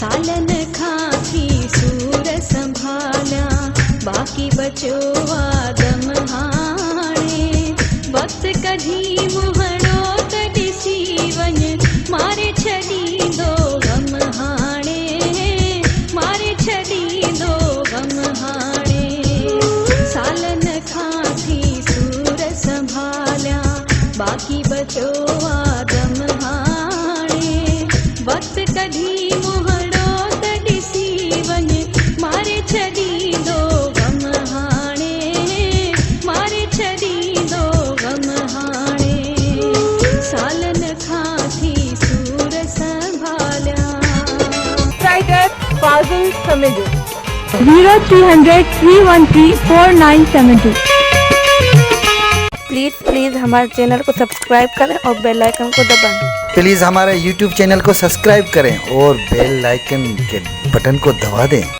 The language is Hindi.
सालन खां थी सूर संभालिया बाक़ी बचो आदम हाणे वक़्त कढी मुहणो त ॾिसी वञ मारे छॾींदो गम हाणे मारे छॾींदो गम हाणे सालन खां थी सूर संभालिया बाक़ी बचो आदम हाणे वक़्त कढी मुहणो त ॾिसी वञ मारे छॾींदो गम हाणे मारे छॾींदो गम हाणे सालन खां थी सूर संभालिया। Striker Fazil Samid 0300 313 4972। प्लीज़ हमारे चैनल को सब्सक्राइब करें और बेल आइकन को दबाएं। प्लीज़ हमारे YouTube चैनल को सब्सक्राइब करें और बेल आइकन के बटन को दबा दें।